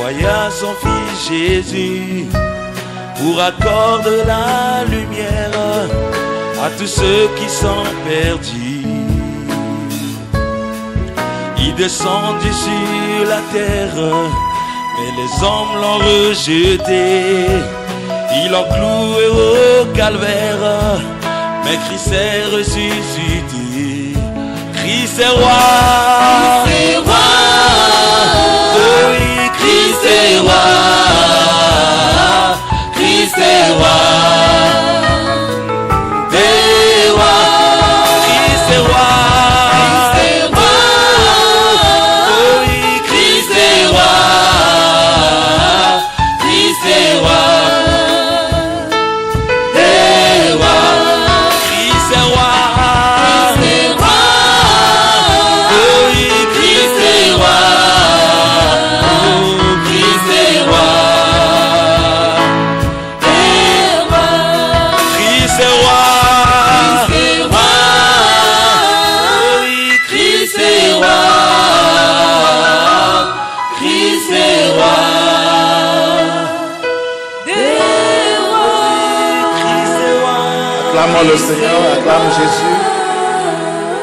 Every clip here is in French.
envoya son Fils Jésus pour accorder la lumière à tous ceux qui sont perdus. Il descendit sur la terre, mais les hommes l'ont rejeté. Ils l'ont cloué au calvaire, mais Christ est ressuscité. Christ est roi. Christ est roi. Oh oui, Christ est roi. Christ est roi. Des rois. Christ est roi. Christ est roi. Oh oui, Christ est roi. Christ est roi. Des rois. Christ est roi. Christ est roi. Oh oui, Christ est roi. Oh, Christ est roi. Christ est roi. Christ est roi. Oh oui, Christ est roi. Christ est roi. Des rois. Christ est roi. Acclamons le Seigneur, acclame Jésus,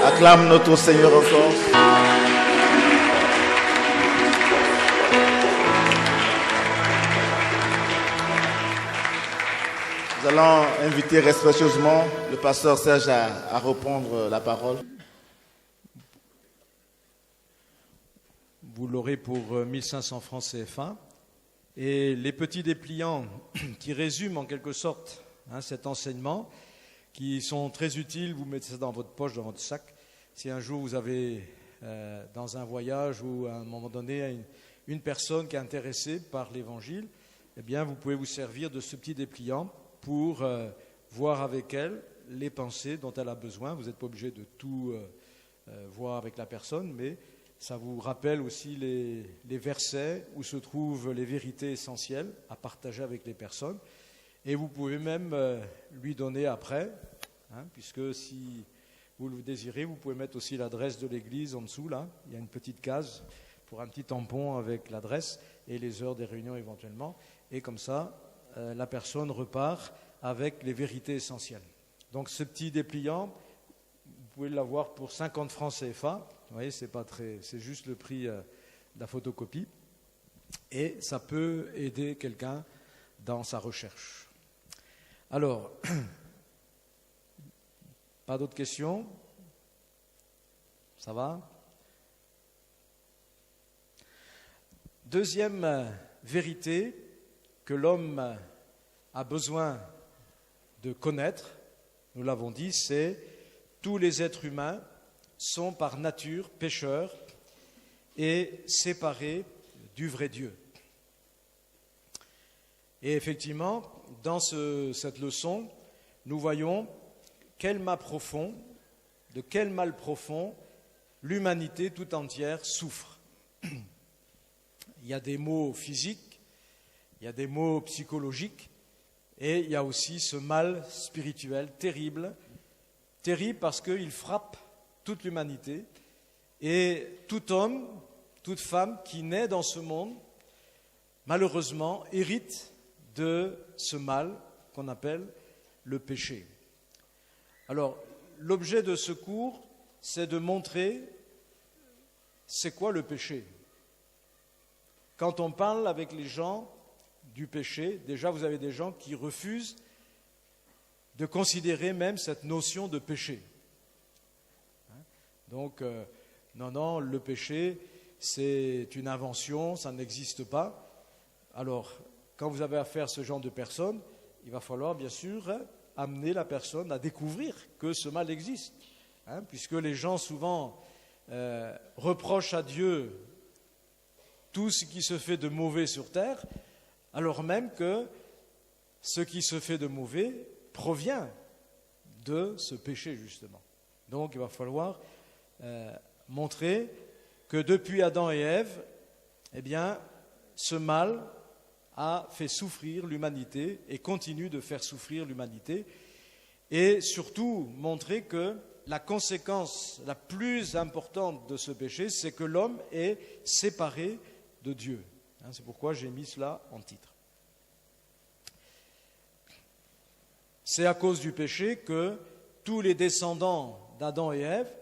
acclame notre Seigneur encore. Nous allons inviter respectueusement le pasteur Serge à reprendre la parole. Vous l'aurez pour 1500 francs CFA. Et les petits dépliants qui résument en quelque sorte cet enseignement, qui sont très utiles, vous mettez ça dans votre poche, dans votre sac. Si un jour vous avez, dans un voyage ou à un moment donné, une personne qui est intéressée par l'Évangile, eh bien vous pouvez vous servir de ce petit dépliant pour voir avec elle les pensées dont elle a besoin. Vous n'êtes pas obligé de tout voir avec la personne, mais ça vous rappelle aussi les versets où se trouvent les vérités essentielles à partager avec les personnes. Et vous pouvez même lui donner après, puisque si vous le désirez, vous pouvez mettre aussi l'adresse de l'église en dessous, là. Il y a une petite case pour un petit tampon avec l'adresse et les heures des réunions éventuellement. Et comme ça, la personne repart avec les vérités essentielles. Donc ce petit dépliant, vous pouvez l'avoir pour 50 francs CFA. Vous voyez, c'est juste le prix de la photocopie. Et ça peut aider quelqu'un dans sa recherche. Alors, pas d'autres questions? Ça va? Deuxième vérité que l'homme a besoin de connaître, nous l'avons dit, c'est tous les êtres humains sont par nature pécheurs et séparés du vrai Dieu. Et effectivement, dans cette leçon, nous voyons de quel mal profond l'humanité tout entière souffre. Il y a des maux physiques, il y a des maux psychologiques, et il y a aussi ce mal spirituel terrible parce qu'il frappe toute l'humanité, et tout homme, toute femme qui naît dans ce monde, malheureusement, hérite de ce mal qu'on appelle le péché. Alors, l'objet de ce cours, c'est de montrer c'est quoi le péché. Quand on parle avec les gens du péché, déjà vous avez des gens qui refusent de considérer même cette notion de péché. Donc, non, le péché, c'est une invention, ça n'existe pas. Alors, quand vous avez affaire à ce genre de personnes, il va falloir bien sûr amener la personne à découvrir que ce mal existe. Puisque les gens souvent reprochent à Dieu tout ce qui se fait de mauvais sur terre, alors même que ce qui se fait de mauvais provient de ce péché, justement. Donc, il va falloir montrer que depuis Adam et Ève, eh bien, ce mal a fait souffrir l'humanité et continue de faire souffrir l'humanité. Et surtout, montrer que la conséquence la plus importante de ce péché, c'est que l'homme est séparé de Dieu. C'est pourquoi j'ai mis cela en titre. C'est à cause du péché que tous les descendants d'Adam et Ève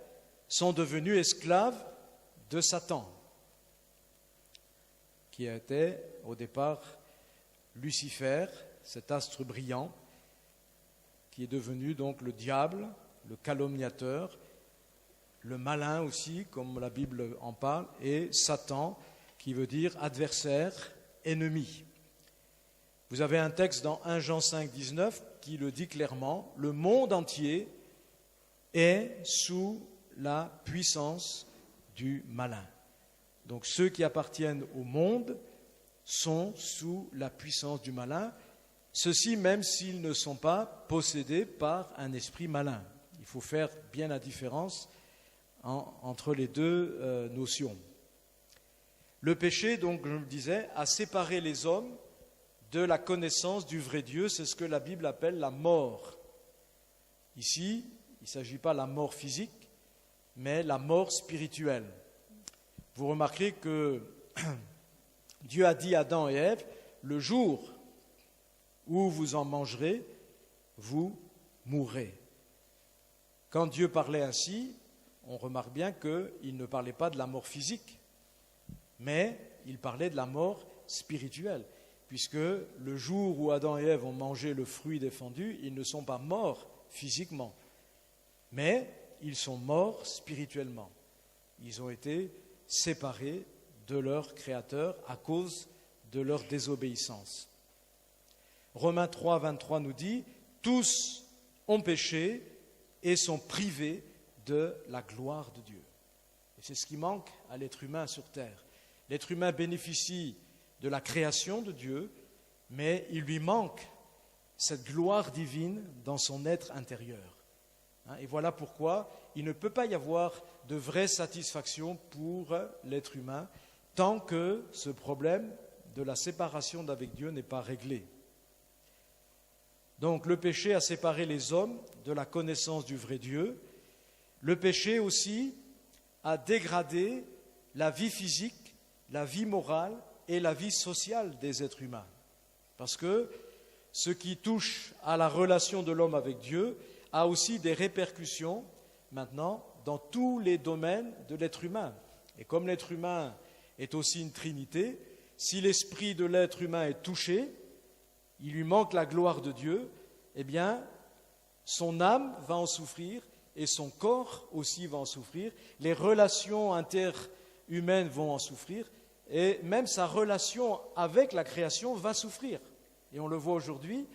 sont devenus esclaves de Satan, qui était au départ Lucifer, cet astre brillant, qui est devenu donc le diable, le calomniateur, le malin aussi, comme la Bible en parle, et Satan, qui veut dire adversaire, ennemi. Vous avez un texte dans 1 Jean 5, 19 qui le dit clairement, le monde entier est sous la puissance du malin. Donc ceux qui appartiennent au monde sont sous la puissance du malin, ceci même s'ils ne sont pas possédés par un esprit malin. Il faut faire bien la différence entre les deux notions. Le péché, donc, je le disais, a séparé les hommes de la connaissance du vrai Dieu. C'est ce que la Bible appelle la mort. Ici, il ne s'agit pas de la mort physique, mais la mort spirituelle. Vous remarquerez que Dieu a dit à Adam et Ève, le jour où vous en mangerez, vous mourrez. Quand Dieu parlait ainsi, on remarque bien qu'il ne parlait pas de la mort physique, mais il parlait de la mort spirituelle, puisque le jour où Adam et Ève ont mangé le fruit défendu, ils ne sont pas morts physiquement, mais ils sont morts spirituellement. Ils ont été séparés de leur Créateur à cause de leur désobéissance. Romains 3, 23 nous dit « Tous ont péché et sont privés de la gloire de Dieu. » Et c'est ce qui manque à l'être humain sur terre. L'être humain bénéficie de la création de Dieu, mais il lui manque cette gloire divine dans son être intérieur. Et voilà pourquoi il ne peut pas y avoir de vraie satisfaction pour l'être humain tant que ce problème de la séparation d'avec Dieu n'est pas réglé. Donc le péché a séparé les hommes de la connaissance du vrai Dieu. Le péché aussi a dégradé la vie physique, la vie morale et la vie sociale des êtres humains. Parce que ce qui touche à la relation de l'homme avec Dieu a aussi des répercussions maintenant dans tous les domaines de l'être humain. Et comme l'être humain est aussi une trinité, si l'esprit de l'être humain est touché, il lui manque la gloire de Dieu, eh bien, son âme va en souffrir et son corps aussi va en souffrir. Les relations interhumaines vont en souffrir et même sa relation avec la création va souffrir. Et on le voit aujourd'hui,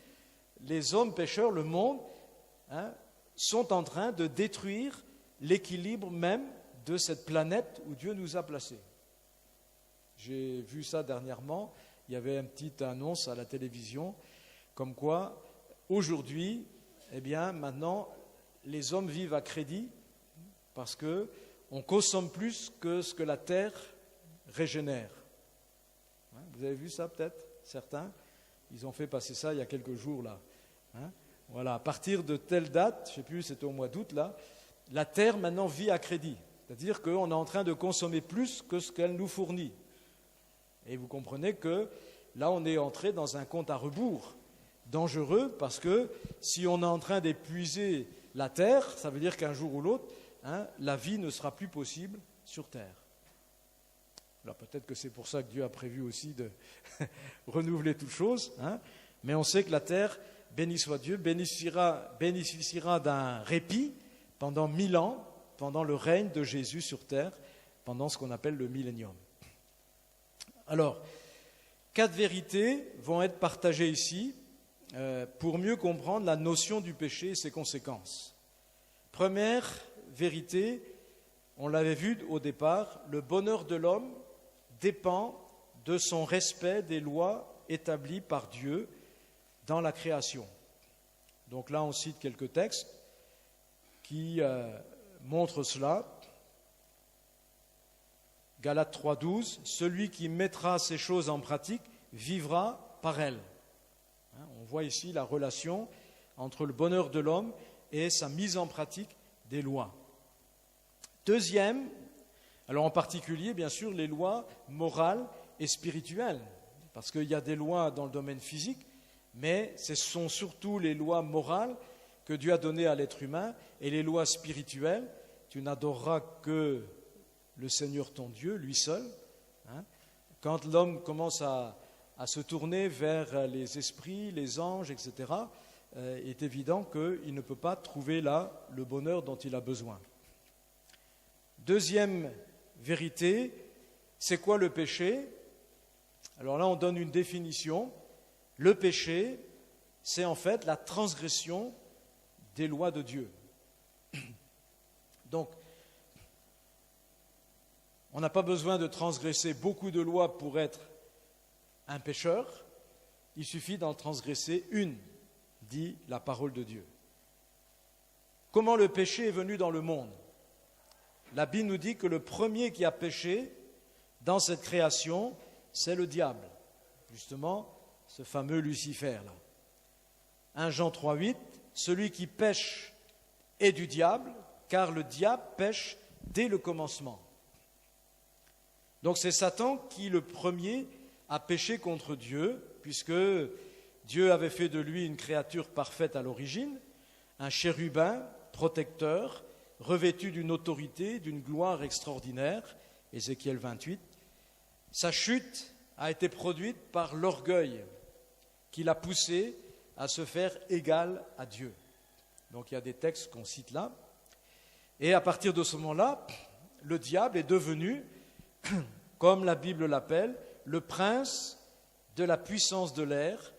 les hommes pécheurs, le monde, sont en train de détruire l'équilibre même de cette planète où Dieu nous a placés. J'ai vu ça dernièrement, il y avait une petite annonce à la télévision, comme quoi, aujourd'hui, eh bien, maintenant, les hommes vivent à crédit parce qu'on consomme plus que ce que la terre régénère. Vous avez vu ça peut-être, certains? Ils ont fait passer ça il y a quelques jours là. Voilà, à partir de telle date, je ne sais plus, c'était au mois d'août là, la terre maintenant vit à crédit. C'est-à-dire qu'on est en train de consommer plus que ce qu'elle nous fournit. Et vous comprenez que là, on est entré dans un compte à rebours dangereux parce que si on est en train d'épuiser la terre, ça veut dire qu'un jour ou l'autre, la vie ne sera plus possible sur terre. Alors peut-être que c'est pour ça que Dieu a prévu aussi de renouveler toutes choses, mais on sait que la terre, béni soit Dieu, bénéficiera d'un répit pendant 1000 ans, pendant le règne de Jésus sur terre, pendant ce qu'on appelle le millénium. Alors, 4 vérités vont être partagées ici pour mieux comprendre la notion du péché et ses conséquences. Première vérité, on l'avait vu au départ, le bonheur de l'homme dépend de son respect des lois établies par Dieu dans la création. Donc là, on cite quelques textes qui montrent cela. Galates 3,12, celui qui mettra ces choses en pratique vivra par elles. On voit ici la relation entre le bonheur de l'homme et sa mise en pratique des lois. Deuxième, alors en particulier, bien sûr, les lois morales est spirituelle, parce qu'il y a des lois dans le domaine physique, mais ce sont surtout les lois morales que Dieu a données à l'être humain, et les lois spirituelles, tu n'adoreras que le Seigneur ton Dieu, lui seul. Hein. Quand l'homme commence à se tourner vers les esprits, les anges, etc., il est évident qu'il ne peut pas trouver là le bonheur dont il a besoin. Deuxième vérité, c'est quoi le péché? Alors là, on donne une définition. Le péché, c'est en fait la transgression des lois de Dieu. Donc, on n'a pas besoin de transgresser beaucoup de lois pour être un pécheur. Il suffit d'en transgresser une, dit la parole de Dieu. Comment le péché est venu dans le monde? La Bible nous dit que le premier qui a péché dans cette création, c'est le diable. Justement, ce fameux Lucifer-là. 1 Jean 3,8, celui qui pêche est du diable, car le diable pêche dès le commencement. Donc c'est Satan qui, le premier, a péché contre Dieu, puisque Dieu avait fait de lui une créature parfaite à l'origine, un chérubin protecteur, revêtu d'une autorité, d'une gloire extraordinaire, Ézéchiel 28. Sa chute a été produite par l'orgueil qui l'a poussé à se faire égal à Dieu. Donc il y a des textes qu'on cite là. Et à partir de ce moment-là, le diable est devenu, comme la Bible l'appelle, le prince de la puissance de l'air,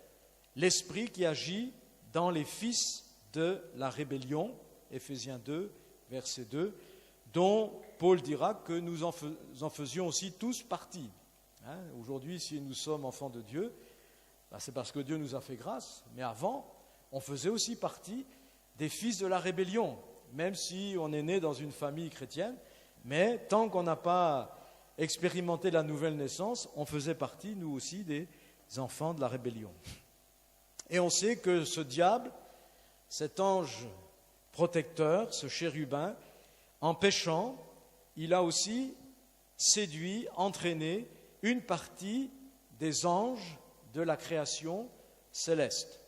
l'esprit qui agit dans les fils de la rébellion, Éphésiens 2, verset 2, dont Paul dira que nous en faisions aussi tous partie. Hein, aujourd'hui, si nous sommes enfants de Dieu, c'est parce que Dieu nous a fait grâce, mais avant, on faisait aussi partie des fils de la rébellion, même si on est né dans une famille chrétienne, mais tant qu'on n'a pas expérimenté la nouvelle naissance, on faisait partie, nous aussi, des enfants de la rébellion. Et on sait que ce diable, cet ange protecteur, ce chérubin, en péchant, il a aussi séduit, entraîné une partie des anges de la création céleste,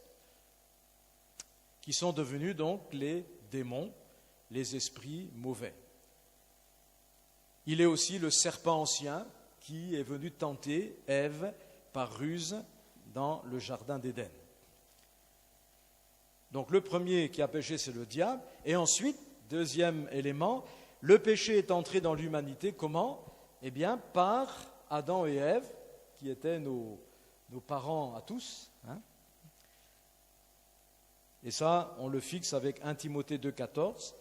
qui sont devenus donc les démons, les esprits mauvais. Il est aussi le serpent ancien qui est venu tenter Ève par ruse dans le jardin d'Éden. Donc le premier qui a péché, c'est le diable. Et ensuite, deuxième élément, le péché est entré dans l'humanité. Comment? Eh bien, par Adam et Ève, qui étaient nos parents à tous. Hein. Et ça, on le fixe avec 1 Timothée 2,14,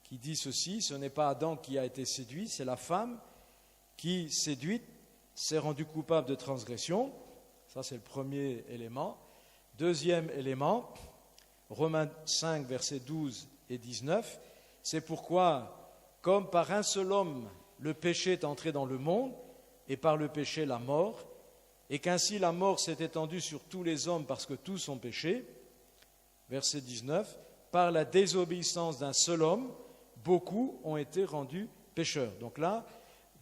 qui dit ceci: ce n'est pas Adam qui a été séduit, c'est la femme qui, séduite, s'est rendue coupable de transgression. Ça, c'est le premier élément. Deuxième élément, Romains 5, versets 12 et 19, c'est pourquoi, comme par un seul homme, le péché est entré dans le monde, et par le péché la mort, et qu'ainsi la mort s'est étendue sur tous les hommes parce que tous ont péché. Verset 19, par la désobéissance d'un seul homme, beaucoup ont été rendus pécheurs. Donc là,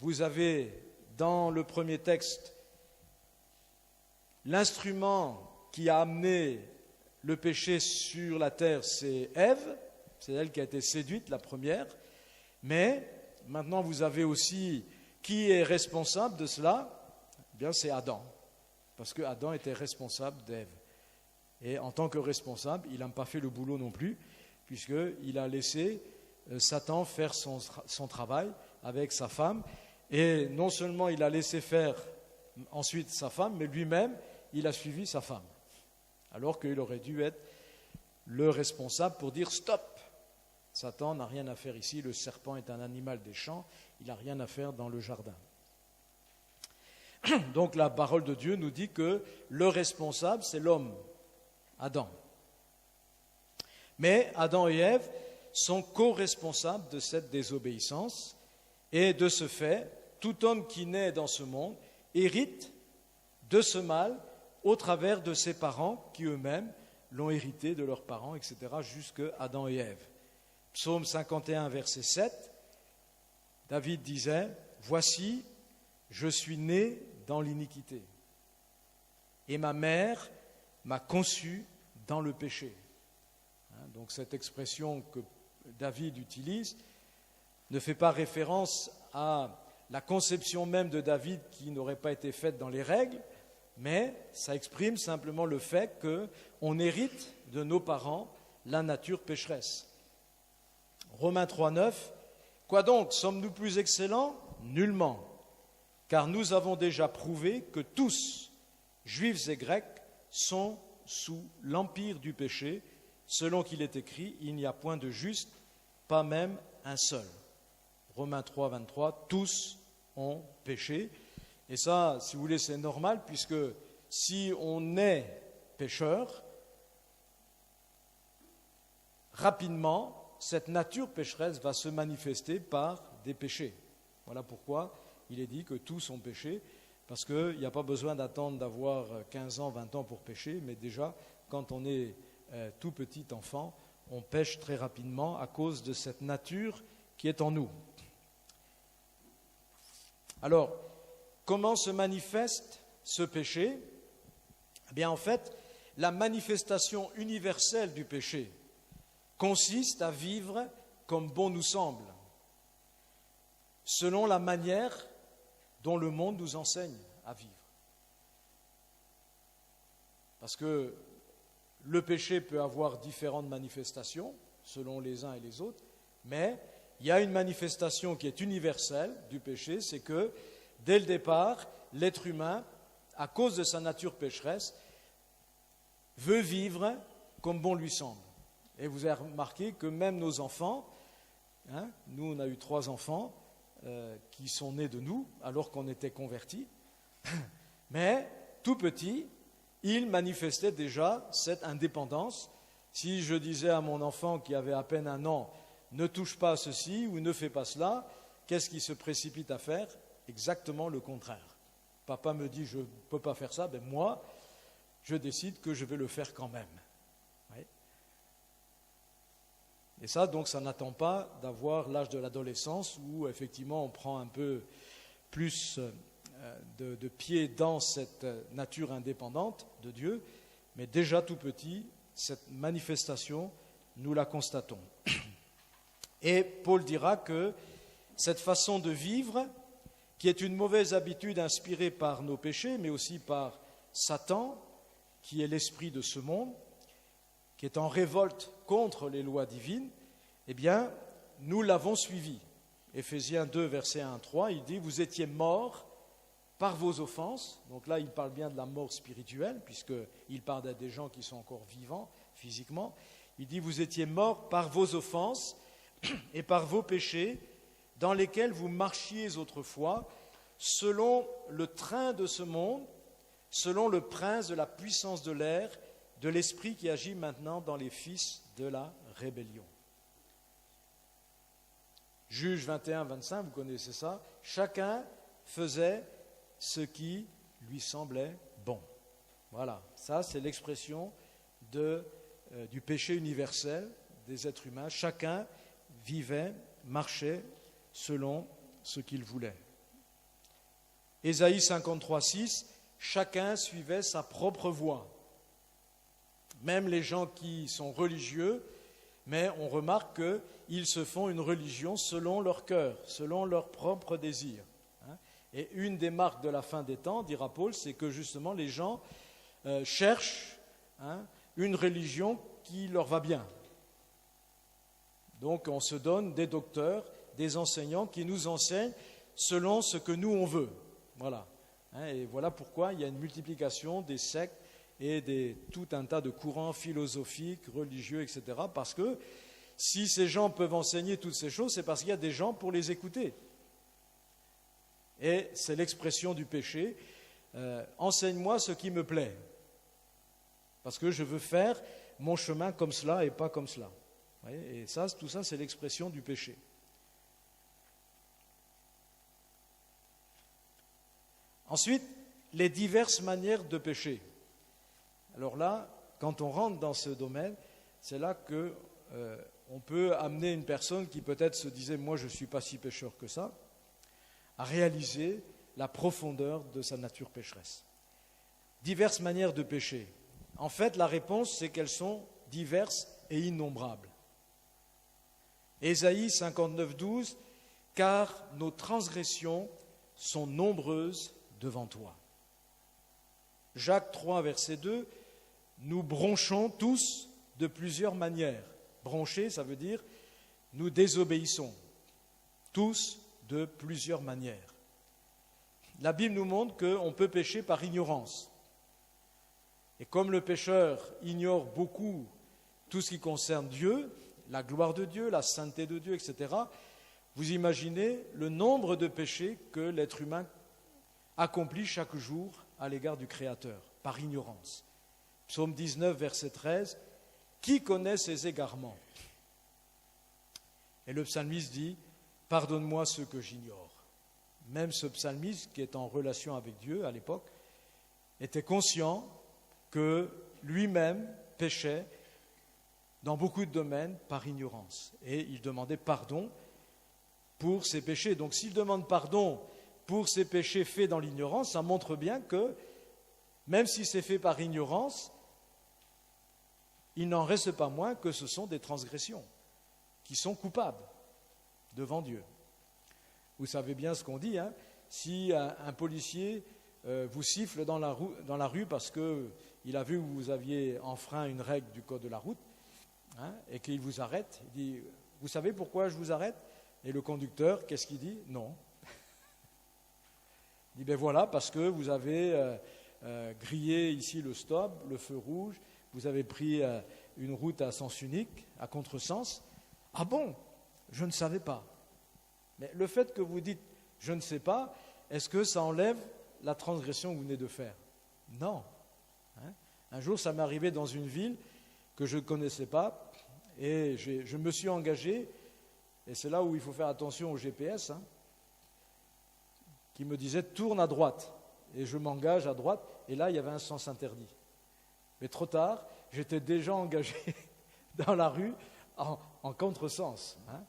vous avez dans le premier texte l'instrument qui a amené le péché sur la terre, c'est Ève, c'est elle qui a été séduite, la première. Mais maintenant, vous avez aussi qui est responsable de cela? Eh bien, c'est Adam, parce que Adam était responsable d'Ève. Et en tant que responsable, il n'a pas fait le boulot non plus, puisqu'il a laissé Satan faire son travail avec sa femme. Et non seulement il a laissé faire ensuite sa femme, mais lui-même, il a suivi sa femme. Alors qu'il aurait dû être le responsable pour dire stop. Satan n'a rien à faire ici, le serpent est un animal des champs, il n'a rien à faire dans le jardin. Donc la parole de Dieu nous dit que le responsable, c'est l'homme, Adam. Mais Adam et Ève sont co-responsables de cette désobéissance, et de ce fait, tout homme qui naît dans ce monde hérite de ce mal au travers de ses parents qui eux-mêmes l'ont hérité de leurs parents, etc., jusqu'à Adam et Ève. Psaume 51, verset 7, David disait « Voici, je suis né dans l'iniquité. Et ma mère m'a conçu dans le péché. Donc cette expression que David utilise ne fait pas référence à la conception même de David qui n'aurait pas été faite dans les règles, mais ça exprime simplement le fait qu'on hérite de nos parents la nature pécheresse. Romains 3,9 « Quoi donc, sommes-nous plus excellents ? Nullement, car nous avons déjà prouvé que tous, juifs et grecs, sont sous l'empire du péché, selon qu'il est écrit, il n'y a point de juste, pas même un seul. » Romains 3, 23, tous ont péché. Et ça, si vous voulez, c'est normal, puisque si on est pécheur, rapidement, cette nature pécheresse va se manifester par des péchés. Voilà pourquoi il est dit que tous ont péché, parce qu'il n'y a pas besoin d'attendre d'avoir 15 ans, 20 ans pour pécher, mais déjà, quand on est tout petit enfant, on pêche très rapidement à cause de cette nature qui est en nous. Alors, comment se manifeste ce péché ? Eh bien, en fait, la manifestation universelle du péché consiste à vivre comme bon nous semble, selon la manière dont le monde nous enseigne à vivre. Parce que le péché peut avoir différentes manifestations, selon les uns et les autres, mais il y a une manifestation qui est universelle du péché, c'est que, dès le départ, l'être humain, à cause de sa nature pécheresse, veut vivre comme bon lui semble. Et vous avez remarqué que même nos enfants, nous on a eu 3 enfants qui sont nés de nous, alors qu'on était convertis, mais tout petits, ils manifestaient déjà cette indépendance. Si je disais à mon enfant qui avait à peine 1 an, ne touche pas à ceci ou ne fais pas cela, qu'est-ce qu'il se précipite à faire ? Exactement le contraire. Papa me dit, je ne peux pas faire ça, ben moi, je décide que je vais le faire quand même. Oui. Et ça, donc, ça n'attend pas d'avoir l'âge de l'adolescence où, effectivement, on prend un peu plus de pied dans cette nature indépendante de Dieu, mais déjà tout petit, cette manifestation, nous la constatons. Et Paul dira que cette façon de vivre, qui est une mauvaise habitude inspirée par nos péchés, mais aussi par Satan, qui est l'esprit de ce monde, qui est en révolte contre les lois divines, eh bien, nous l'avons suivi. Éphésiens 2, versets 1 à 3, il dit « Vous étiez morts par vos offenses ». Donc là, il parle bien de la mort spirituelle, puisqu'il parle des gens qui sont encore vivants physiquement. Il dit « Vous étiez morts par vos offenses et par vos péchés, dans lesquels vous marchiez autrefois, selon le train de ce monde, selon le prince de la puissance de l'air, de l'esprit qui agit maintenant dans les fils de la rébellion. » Juge 21, 25, vous connaissez ça. Chacun faisait ce qui lui semblait bon. Voilà, ça c'est l'expression du péché universel des êtres humains. Chacun vivait, marchait selon ce qu'il voulait. Ésaïe 53, 6, chacun suivait sa propre voie. Même les gens qui sont religieux, mais on remarque qu'ils se font une religion selon leur cœur, selon leur propre désir. Et une des marques de la fin des temps, dira Paul, c'est que justement les gens cherchent une religion qui leur va bien. Donc on se donne des docteurs, des enseignants qui nous enseignent selon ce que nous on veut. Voilà. Et voilà pourquoi il y a une multiplication des sectes et tout un tas de courants philosophiques, religieux, etc. Parce que si ces gens peuvent enseigner toutes ces choses, c'est parce qu'il y a des gens pour les écouter. Et c'est l'expression du péché. Enseigne-moi ce qui me plaît. Parce que je veux faire mon chemin comme cela et pas comme cela. Et ça, tout ça, c'est l'expression du péché. Ensuite, les diverses manières de pécher. Alors là, quand on rentre dans ce domaine, c'est là qu'on peut amener une personne qui peut-être se disait « moi je ne suis pas si pécheur que ça », à réaliser la profondeur de sa nature pécheresse. Diverses manières de pécher. En fait, la réponse, c'est qu'elles sont diverses et innombrables. Ésaïe 59, 12, « Car nos transgressions sont nombreuses devant toi. » Jacques 3, verset 2, « Nous bronchons tous de plusieurs manières. » Broncher, ça veut dire « nous désobéissons ». Tous de plusieurs manières. La Bible nous montre qu'on peut pécher par ignorance. Et comme le pécheur ignore beaucoup tout ce qui concerne Dieu, la gloire de Dieu, la sainteté de Dieu, etc., vous imaginez le nombre de péchés que l'être humain accomplit chaque jour à l'égard du Créateur, par ignorance. Psaume 19, verset 13, « Qui connaît ses égarements ?» Et le psalmiste dit, « Pardonne-moi ce que j'ignore. » Même ce psalmiste, qui est en relation avec Dieu à l'époque, était conscient que lui-même péchait dans beaucoup de domaines par ignorance. Et il demandait pardon pour ses péchés. Donc s'il demande pardon pour ses péchés faits dans l'ignorance, ça montre bien que, même si c'est fait par ignorance, il n'en reste pas moins que ce sont des transgressions qui sont coupables devant Dieu. Vous savez bien ce qu'on dit, hein? Si un policier vous siffle dans la rue parce qu'il a vu que vous aviez enfreint une règle du code de la route, hein, et qu'il vous arrête, il dit « Vous savez pourquoi je vous arrête ?» Et le conducteur, qu'est-ce qu'il dit? « Non. » Il dit « Ben voilà, parce que vous avez grillé ici le stop, le feu rouge, vous avez pris une route à sens unique, à contresens. » « Ah bon? Je ne savais pas. » Mais le fait que vous dites « je ne sais pas », est-ce que ça enlève la transgression que vous venez de faire? Non. Hein? Un jour, ça m'est arrivé dans une ville que je ne connaissais pas et je me suis engagé, et c'est là où il faut faire attention au GPS, hein, qui me disait « tourne à droite ». Et je m'engage à droite, et là, il y avait un sens interdit. Mais trop tard, j'étais déjà engagé dans la rue en contresens. Hein.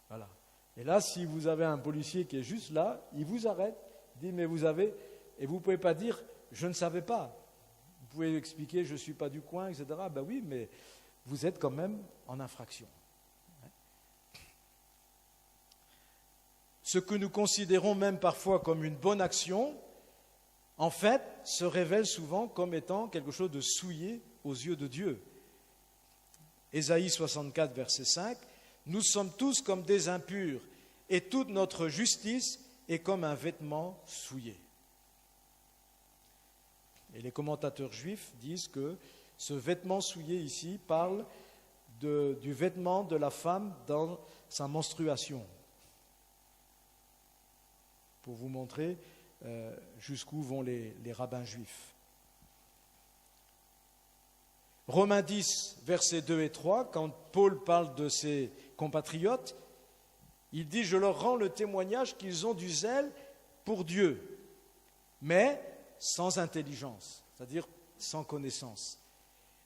Voilà. Et là, si vous avez un policier qui est juste là, il vous arrête, il dit « mais vous avez… » Et vous ne pouvez pas dire « je ne savais pas ». Vous pouvez expliquer « je ne suis pas du coin », etc. Ben oui, mais vous êtes quand même en infraction. Ce que nous considérons même parfois comme une bonne action, en fait, se révèle souvent comme étant quelque chose de souillé aux yeux de Dieu. Ésaïe 64, verset 5, « Nous sommes tous comme des impurs, et toute notre justice est comme un vêtement souillé. » Et les commentateurs juifs disent que ce vêtement souillé ici parle du vêtement de la femme dans sa menstruation. Pour vous montrer jusqu'où vont les rabbins juifs. Romains 10, versets 2 et 3, quand Paul parle de ses compatriotes, il dit « Je leur rends le témoignage qu'ils ont du zèle pour Dieu, mais sans intelligence, c'est-à-dire sans connaissance,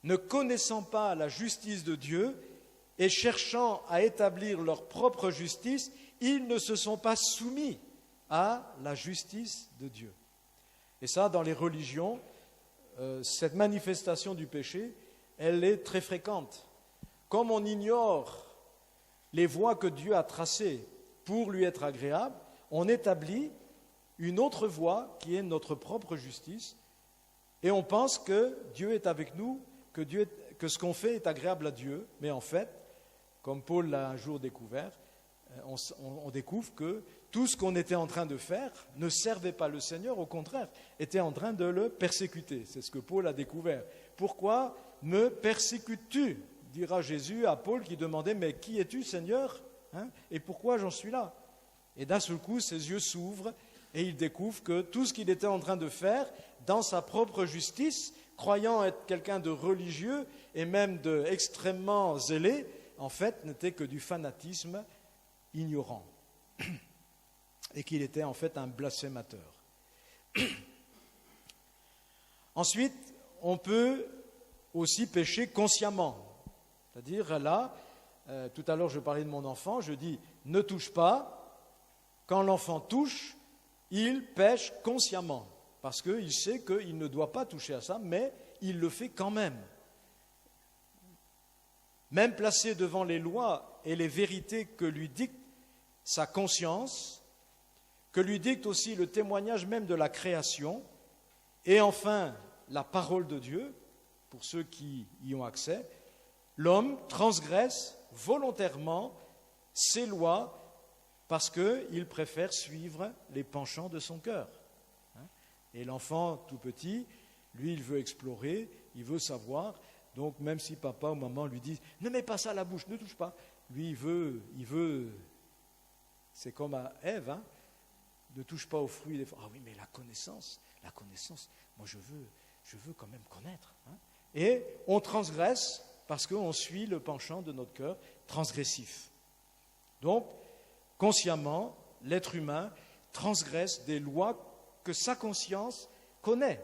ne connaissant pas la justice de Dieu et cherchant à établir leur propre justice, ils ne se sont pas soumis à la justice de Dieu. » Et ça, dans les religions, cette manifestation du péché, elle est très fréquente. Comme on ignore les voies que Dieu a tracées pour lui être agréable, on établit une autre voie qui est notre propre justice, et on pense que Dieu est avec nous, que ce qu'on fait est agréable à Dieu, mais en fait, comme Paul l'a un jour découvert, on découvre que tout ce qu'on était en train de faire ne servait pas le Seigneur, au contraire, était en train de le persécuter. C'est ce que Paul a découvert. Pourquoi me persécutes-tu ? Dira Jésus à Paul qui demandait « Mais qui es-tu, Seigneur ? Et pourquoi j'en suis là ?» Et d'un seul coup, ses yeux s'ouvrent et il découvre que tout ce qu'il était en train de faire, dans sa propre justice, croyant être quelqu'un de religieux et même d'extrêmement zélé, en fait, n'était que du fanatisme ignorant. Et qu'il était en fait un blasphémateur. Ensuite, on peut aussi pécher consciemment. C'est-à-dire là, tout à l'heure je parlais de mon enfant, je dis ne touche pas. Quand l'enfant touche, il pêche consciemment, parce qu'il sait qu'il ne doit pas toucher à ça, mais il le fait quand même. Même placé devant les lois et les vérités que lui dicte sa conscience, que lui dicte aussi le témoignage même de la création, et enfin la parole de Dieu, pour ceux qui y ont accès, l'homme transgresse volontairement ces lois parce qu'il préfère suivre les penchants de son cœur. Et l'enfant tout petit, lui, il veut explorer, il veut savoir. Donc même si papa ou maman lui disent « Ne mets pas ça à la bouche, ne touche pas », lui, il veut, c'est comme à Ève, ne touche pas aux fruits des... Ah oui, mais la connaissance, moi je veux quand même connaître. Et on transgresse parce qu'on suit le penchant de notre cœur transgressif. Donc, consciemment, l'être humain transgresse des lois que sa conscience connaît.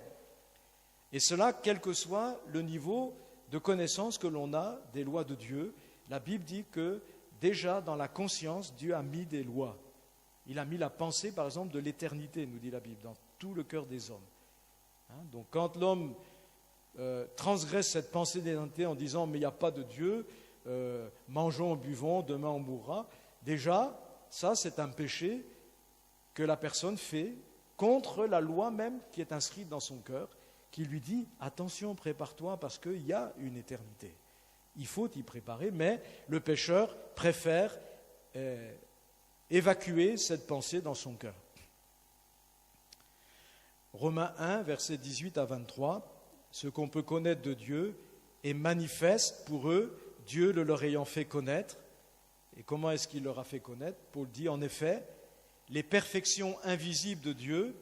Et cela, quel que soit le niveau de connaissance que l'on a des lois de Dieu. La Bible dit que déjà dans la conscience, Dieu a mis des lois. Il a mis la pensée, par exemple, de l'éternité, nous dit la Bible, dans tout le cœur des hommes. Donc quand l'homme transgresse cette pensée d'éternité en disant « mais il n'y a pas de Dieu, mangeons, buvons, demain on mourra », déjà, ça c'est un péché que la personne fait contre la loi même qui est inscrite dans son cœur, qui lui dit « attention, prépare-toi parce qu'il y a une éternité ». Il faut y préparer, mais le pécheur préfère évacuer cette pensée dans son cœur. Romains 1, versets 18 à 23, « Ce qu'on peut connaître de Dieu est manifeste pour eux, Dieu le leur ayant fait connaître. » Et comment est-ce qu'il leur a fait connaître ? Paul dit, en effet, « Les perfections invisibles de Dieu,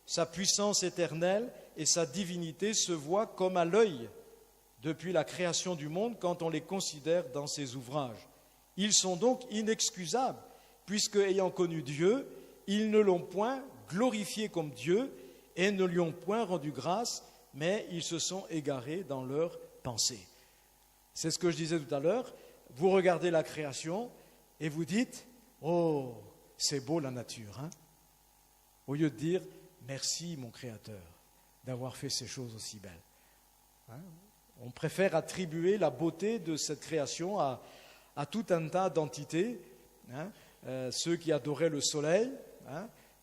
sa puissance éternelle et sa divinité se voient comme à l'œil depuis la création du monde quand on les considère dans ses ouvrages. Ils sont donc inexcusables, puisque, ayant connu Dieu, ils ne l'ont point glorifié comme Dieu et ne lui ont point rendu grâce, mais ils se sont égarés dans leurs pensées. » C'est ce que je disais tout à l'heure. Vous regardez la création et vous dites « Oh, c'est beau la nature !» Au lieu de dire « Merci mon Créateur d'avoir fait ces choses aussi belles ». On préfère attribuer la beauté de cette création à tout un tas d'entités. Ceux qui adoraient le soleil,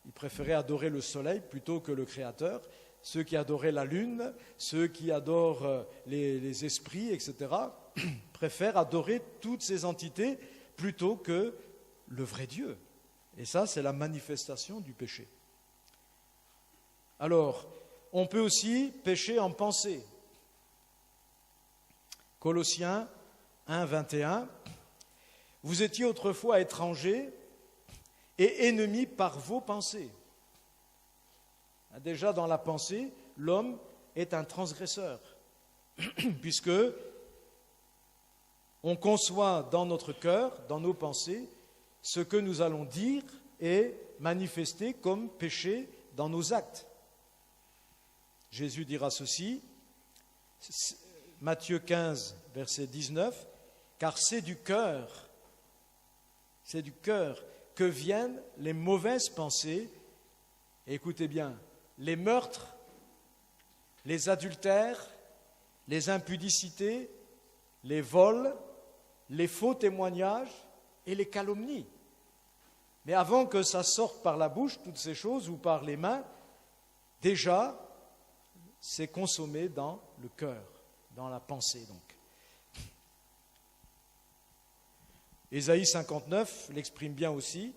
ils préféraient adorer le soleil plutôt que le Créateur. Ceux qui adoraient la lune, ceux qui adorent les esprits, etc., préfèrent adorer toutes ces entités plutôt que le vrai Dieu. Et ça, c'est la manifestation du péché. Alors, on peut aussi pécher en pensée. Colossiens 1, 21. « Vous étiez autrefois étrangers et ennemis par vos pensées. » Déjà dans la pensée, l'homme est un transgresseur, puisque on conçoit dans notre cœur, dans nos pensées, ce que nous allons dire et manifester comme péché dans nos actes. Jésus dira ceci, Matthieu 15, verset 19, « Car c'est du cœur que viennent les mauvaises pensées, et écoutez bien, les meurtres, les adultères, les impudicités, les vols, les faux témoignages et les calomnies. » Mais avant que ça sorte par la bouche, toutes ces choses, ou par les mains, déjà, c'est consommé dans le cœur, dans la pensée donc. Ésaïe 59 l'exprime bien aussi,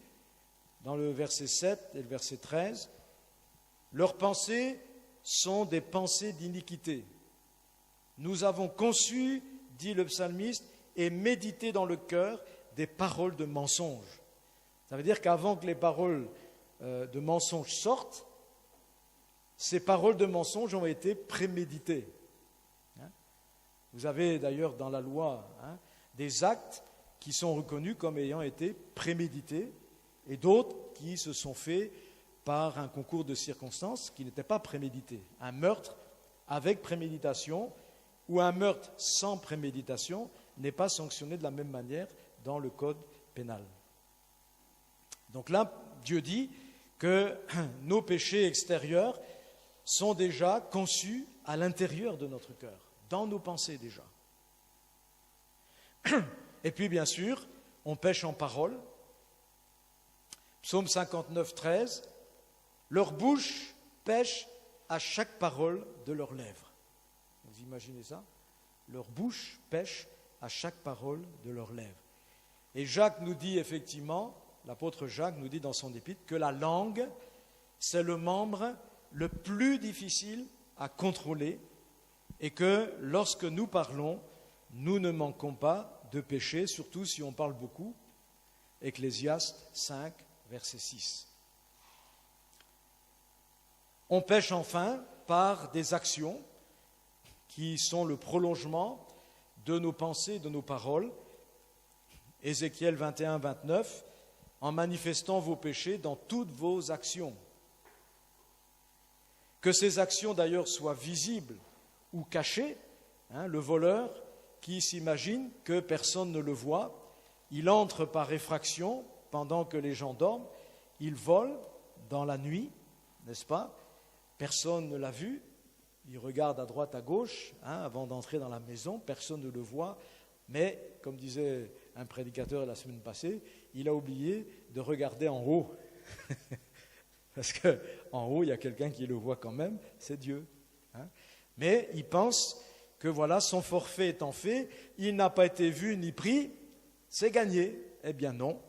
dans le verset 7 et le verset 13. « Leurs pensées sont des pensées d'iniquité. Nous avons conçu, dit le psalmiste, et médité dans le cœur des paroles de mensonge. » Ça veut dire qu'avant que les paroles de mensonge sortent, ces paroles de mensonge ont été préméditées. Vous avez d'ailleurs dans la loi des actes qui sont reconnus comme ayant été prémédités et d'autres qui se sont faits par un concours de circonstances qui n'étaient pas prémédités. Un meurtre avec préméditation ou un meurtre sans préméditation n'est pas sanctionné de la même manière dans le code pénal. Donc là, Dieu dit que nos péchés extérieurs sont déjà conçus à l'intérieur de notre cœur, dans nos pensées déjà. Et puis bien sûr, on pêche en parole. Psaume 59, 13, leur bouche pêche à chaque parole de leurs lèvres. Vous imaginez ça? Leur bouche pêche à chaque parole de leurs lèvres. Et Jacques nous dit effectivement, l'apôtre Jacques nous dit dans son épître, que la langue, c'est le membre le plus difficile à contrôler et que lorsque nous parlons, nous ne manquons pas de pécher, surtout si on parle beaucoup. Ecclésiaste 5, verset 6. On pêche enfin par des actions qui sont le prolongement de nos pensées, de nos paroles. Ézéchiel 21, 29, en manifestant vos péchés dans toutes vos actions. Que ces actions d'ailleurs soient visibles ou cachées, le voleur qui s'imagine que personne ne le voit, il entre par effraction pendant que les gens dorment, il vole dans la nuit, n'est-ce pas? Personne ne l'a vu, il regarde à droite, à gauche, avant d'entrer dans la maison, personne ne le voit, mais, comme disait un prédicateur la semaine passée, il a oublié de regarder en haut. Parce qu'en haut, il y a quelqu'un qui le voit quand même, c'est Dieu. Mais il pense que voilà, son forfait étant fait, il n'a pas été vu ni pris, c'est gagné. Eh bien non,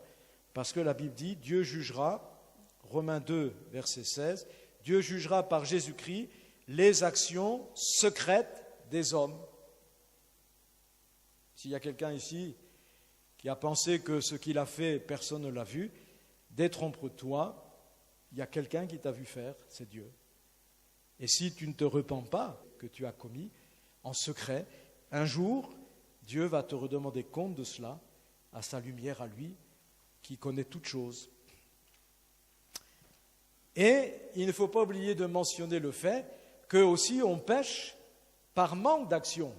parce que la Bible dit, Dieu jugera, Romains 2, verset 16, Dieu jugera par Jésus-Christ les actions secrètes des hommes. S'il y a quelqu'un ici qui a pensé que ce qu'il a fait, personne ne l'a vu, détrompe-toi, il y a quelqu'un qui t'a vu faire, c'est Dieu. Et si tu ne te repens pas que tu as commis en secret, un jour, Dieu va te redemander compte de cela à sa lumière à lui, qui connaît toutes choses. Et il ne faut pas oublier de mentionner le fait que aussi on pêche par manque d'action.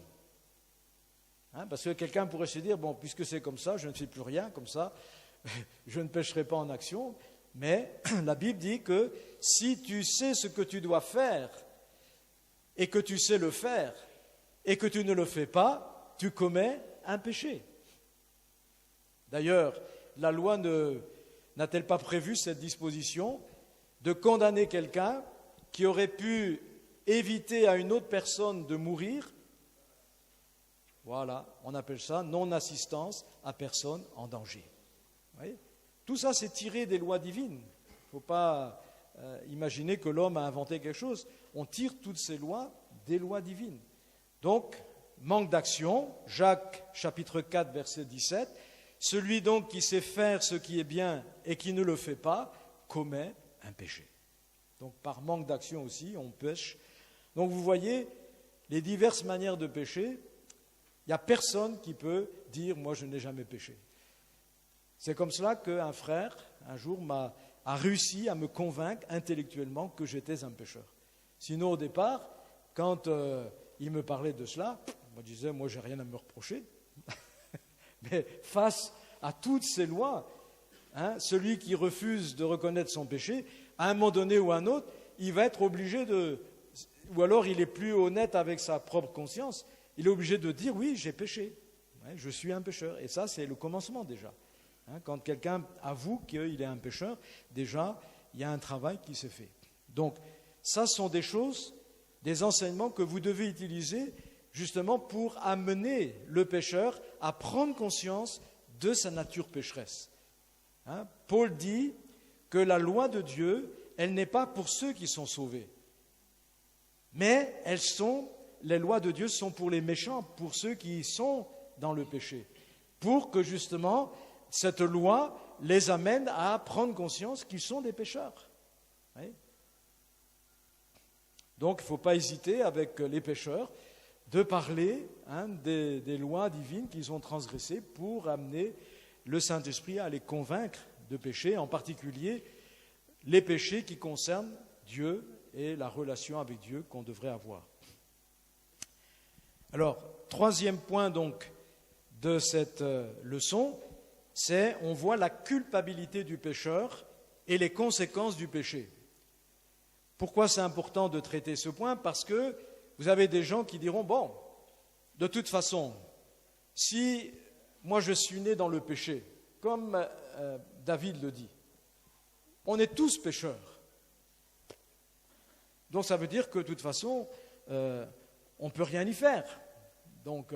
Parce que quelqu'un pourrait se dire, bon, puisque c'est comme ça, je ne fais plus rien, comme ça, je ne pêcherai pas en action. Mais la Bible dit que si tu sais ce que tu dois faire, et que tu sais le faire, et que tu ne le fais pas, tu commets un péché. D'ailleurs, la loi n'a-t-elle pas prévu cette disposition de condamner quelqu'un qui aurait pu éviter à une autre personne de mourir? Voilà, on appelle ça non-assistance à personne en danger. Vous voyez ? Tout ça, c'est tiré des lois divines. Il ne faut pas imaginer que l'homme a inventé quelque chose. On tire toutes ces lois des lois divines. Donc, manque d'action, Jacques chapitre 4, verset 17, celui donc qui sait faire ce qui est bien et qui ne le fait pas, commet un péché. Donc, par manque d'action aussi, on pêche. Donc, vous voyez, les diverses manières de pécher, il n'y a personne qui peut dire « moi, je n'ai jamais péché ». C'est comme cela qu'un frère, un jour, a réussi à me convaincre intellectuellement que j'étais un pécheur. Sinon, au départ, quand il me parlait de cela, il me disait « moi, je n'ai rien à me reprocher ». Mais face à toutes ces lois, celui qui refuse de reconnaître son péché, à un moment donné ou à un autre, il va être obligé ou alors il est plus honnête avec sa propre conscience, il est obligé de dire « oui, j'ai péché, je suis un pécheur ». Et ça, c'est le commencement déjà. Quand quelqu'un avoue qu'il est un pécheur, déjà, il y a un travail qui s'est fait. Donc, ça sont des choses, des enseignements que vous devez utiliser justement pour amener le pécheur à prendre conscience de sa nature pécheresse. Paul dit que la loi de Dieu, elle n'est pas pour ceux qui sont sauvés, mais les lois de Dieu sont pour les méchants, pour ceux qui sont dans le péché, pour que justement cette loi les amène à prendre conscience qu'ils sont des pécheurs. Oui. Donc il ne faut pas hésiter avec les pécheurs de parler des lois divines qu'ils ont transgressées pour amener le Saint-Esprit à les convaincre de péché, en particulier les péchés qui concernent Dieu et la relation avec Dieu qu'on devrait avoir. Alors, troisième point donc de cette leçon, on voit la culpabilité du pécheur et les conséquences du péché. Pourquoi c'est important de traiter ce point? Parce que vous avez des gens qui diront, bon, de toute façon, si moi je suis né dans le péché, comme David le dit, on est tous pécheurs. Donc ça veut dire que de toute façon, on ne peut rien y faire. Donc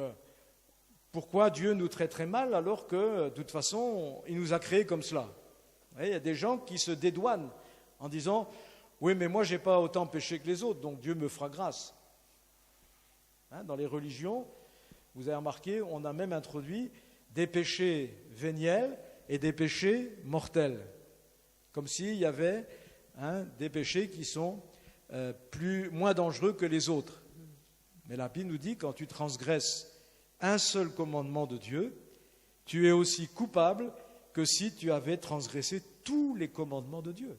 pourquoi Dieu nous traiterait mal alors que de toute façon, il nous a créés comme cela? Vous voyez, il y a des gens qui se dédouanent en disant, oui, mais moi je n'ai pas autant péché que les autres, donc Dieu me fera grâce. Dans les religions, vous avez remarqué, on a même introduit des péchés véniels et des péchés mortels. Comme s'il y avait des péchés qui sont moins dangereux que les autres. Mais la Bible nous dit, quand tu transgresses un seul commandement de Dieu, tu es aussi coupable que si tu avais transgressé tous les commandements de Dieu.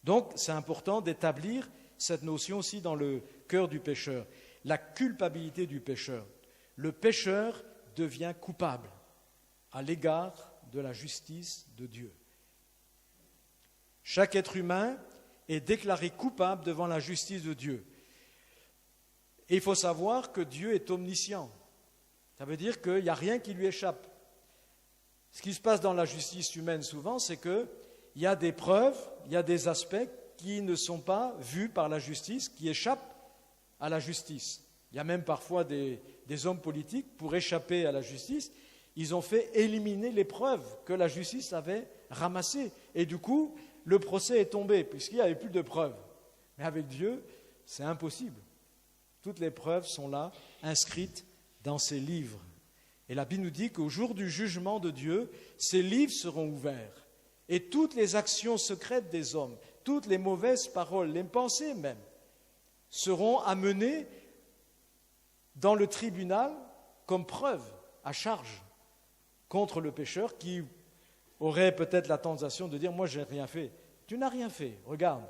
Donc, c'est important d'établir cette notion aussi dans le cœur du pécheur. La culpabilité du pécheur. Le pécheur devient coupable à l'égard de la justice de Dieu. Chaque être humain est déclaré coupable devant la justice de Dieu. Et il faut savoir que Dieu est omniscient. Ça veut dire qu'il n'y a rien qui lui échappe. Ce qui se passe dans la justice humaine souvent, c'est qu'il y a des preuves, il y a des aspects qui ne sont pas vus par la justice, qui échappent à la justice. Il y a même parfois des hommes politiques, pour échapper à la justice, ils ont fait éliminer les preuves que la justice avait ramassées. Et du coup, le procès est tombé, puisqu'il n'y avait plus de preuves. Mais avec Dieu, c'est impossible. Toutes les preuves sont là, inscrites dans ces livres. Et la Bible nous dit qu'au jour du jugement de Dieu, ces livres seront ouverts. Et toutes les actions secrètes des hommes, toutes les mauvaises paroles, les pensées même, seront amenées dans le tribunal comme preuve à charge contre le pécheur qui aurait peut-être la tentation de dire « moi je n'ai rien fait ». Tu n'as rien fait, regarde.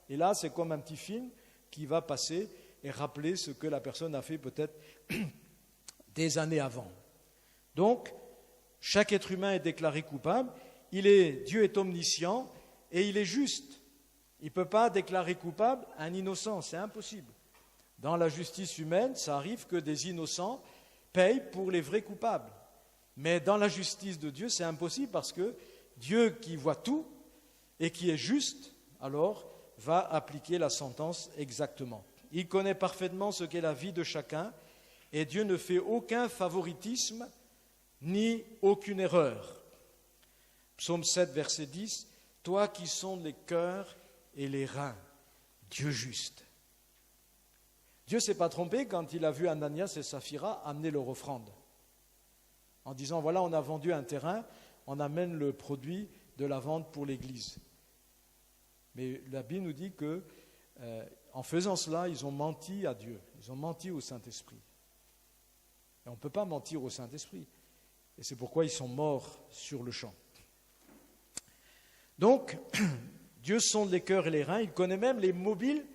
Et là c'est comme un petit film qui va passer et rappeler ce que la personne a fait peut-être des années avant. Donc, chaque être humain est déclaré coupable. Dieu est omniscient et il est juste. Il ne peut pas déclarer coupable un innocent, c'est impossible. Dans la justice humaine, ça arrive que des innocents payent pour les vrais coupables. Mais dans la justice de Dieu, c'est impossible parce que Dieu qui voit tout et qui est juste, alors va appliquer la sentence exactement. Il connaît parfaitement ce qu'est la vie de chacun et Dieu ne fait aucun favoritisme ni aucune erreur. Psaume 7, verset 10, « Toi qui sondes les cœurs et les reins, Dieu juste. » Dieu ne s'est pas trompé quand il a vu Ananias et Saphira amener leur offrande. En disant, voilà, on a vendu un terrain, on amène le produit de la vente pour l'Église. Mais la Bible nous dit que, en faisant cela, ils ont menti à Dieu, ils ont menti au Saint-Esprit. Et on ne peut pas mentir au Saint-Esprit. Et c'est pourquoi ils sont morts sur le champ. Donc, Dieu sonde les cœurs et les reins, il connaît même les mobiles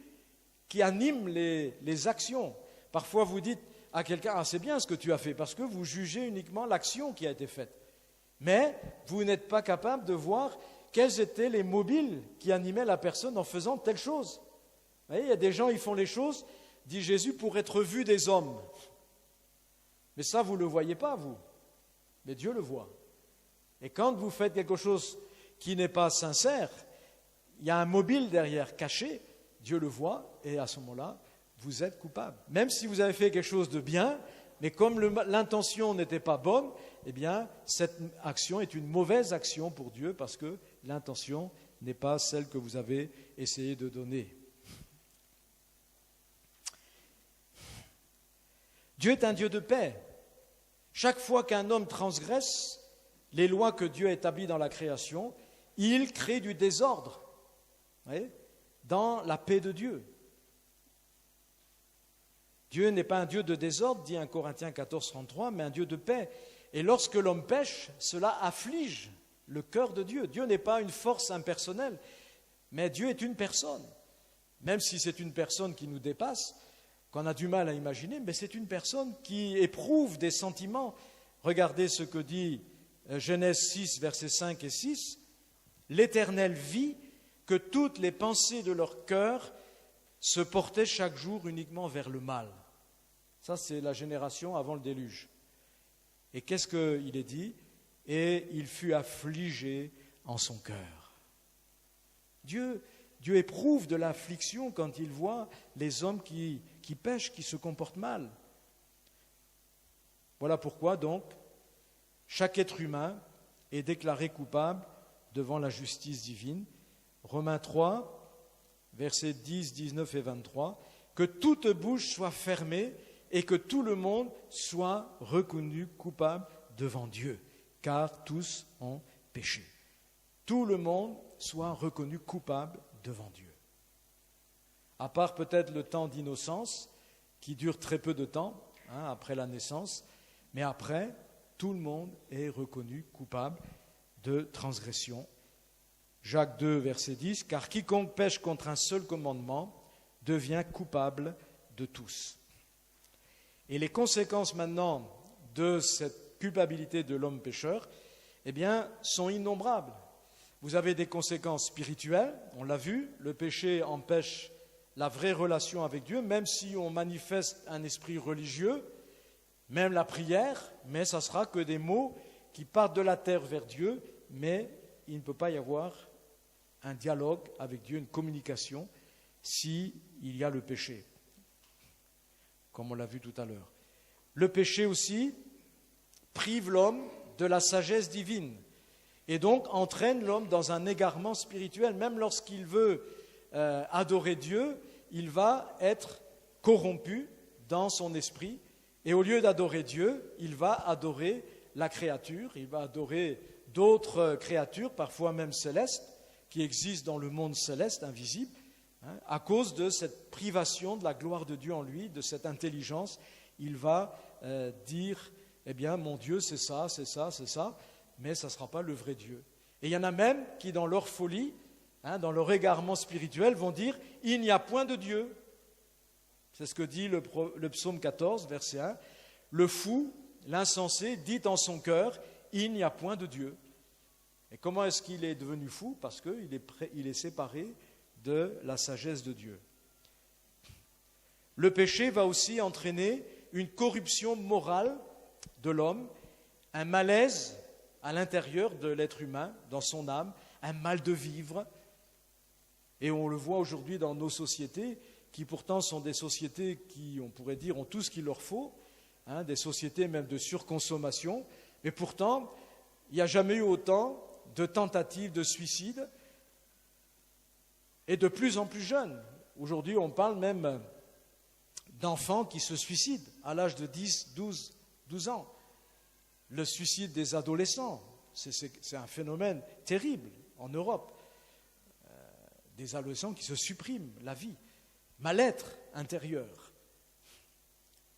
qui animent les actions. Parfois, vous dites à quelqu'un, ah, c'est bien ce que tu as fait, parce que vous jugez uniquement l'action qui a été faite. Mais vous n'êtes pas capable de voir quels étaient les mobiles qui animaient la personne en faisant telle chose. Vous voyez, il y a des gens, ils font les choses, dit Jésus, pour être vus des hommes. Mais ça, vous ne le voyez pas, vous. Mais Dieu le voit. Et quand vous faites quelque chose qui n'est pas sincère, il y a un mobile derrière, caché, Dieu le voit, et à ce moment-là, vous êtes coupable. Même si vous avez fait quelque chose de bien, mais comme l'intention n'était pas bonne, eh bien, cette action est une mauvaise action pour Dieu, parce que l'intention n'est pas celle que vous avez essayé de donner. Dieu est un Dieu de paix. Chaque fois qu'un homme transgresse les lois que Dieu a établies dans la création, il crée du désordre, vous voyez, dans la paix de Dieu. Dieu n'est pas un Dieu de désordre, dit 1 Corinthiens 14, 33, mais un Dieu de paix. Et lorsque l'homme pêche, cela afflige le cœur de Dieu. Dieu n'est pas une force impersonnelle, mais Dieu est une personne. Même si c'est une personne qui nous dépasse, qu'on a du mal à imaginer, mais c'est une personne qui éprouve des sentiments. Regardez ce que dit Genèse 6, versets 5 et 6, l'Éternel vit que toutes les pensées de leur cœur se portaient chaque jour uniquement vers le mal. Ça, c'est la génération avant le déluge. Et qu'est-ce qu'il est dit? Et il fut affligé en son cœur. Dieu éprouve de l'affliction quand il voit les hommes qui pêchent, qui se comportent mal. Voilà pourquoi, donc, chaque être humain est déclaré coupable devant la justice divine. Romains 3, versets 10, 19 et 23, que toute bouche soit fermée et que tout le monde soit reconnu coupable devant Dieu, car tous ont péché. Tout le monde soit reconnu coupable devant Dieu. À part peut-être le temps d'innocence, qui dure très peu de temps, après la naissance, mais après, tout le monde est reconnu coupable de transgression. Jacques 2, verset 10, « Car quiconque pêche contre un seul commandement devient coupable de tous. » Et les conséquences maintenant de cette culpabilité de l'homme pécheur, sont innombrables. Vous avez des conséquences spirituelles, on l'a vu, le péché empêche la vraie relation avec Dieu, même si on manifeste un esprit religieux, même la prière, mais ça sera que des mots qui partent de la terre vers Dieu, mais il ne peut pas y avoir un dialogue avec Dieu, une communication, s'il y a le péché, comme on l'a vu tout à l'heure. Le péché aussi prive l'homme de la sagesse divine et donc entraîne l'homme dans un égarement spirituel. Même lorsqu'il veut adorer Dieu, il va être corrompu dans son esprit et au lieu d'adorer Dieu, il va adorer la créature, il va adorer d'autres créatures, parfois même célestes, qui existent dans le monde céleste, invisible, à cause de cette privation de la gloire de Dieu en lui, de cette intelligence. Il va dire, mon Dieu, c'est ça, mais ça ne sera pas le vrai Dieu. Et il y en a même qui, dans leur folie, dans leur égarement spirituel, vont dire, il n'y a point de Dieu. C'est ce que dit le psaume 14, verset 1. Le fou, l'insensé, dit en son cœur, il n'y a point de Dieu. Et comment est-ce qu'il est devenu fou? Parce qu'il est séparé de la sagesse de Dieu. Le péché va aussi entraîner une corruption morale de l'homme, un malaise à l'intérieur de l'être humain, dans son âme, un mal de vivre. Et on le voit aujourd'hui dans nos sociétés, qui pourtant sont des sociétés qui, on pourrait dire, ont tout ce qu'il leur faut, des sociétés même de surconsommation, mais pourtant, il n'y a jamais eu autant de tentatives de suicide, et de plus en plus jeunes. Aujourd'hui, on parle même d'enfants qui se suicident à l'âge de 10, 12 ans. Le suicide des adolescents, c'est un phénomène terrible en Europe. Des adolescents qui se suppriment la vie, mal-être intérieur.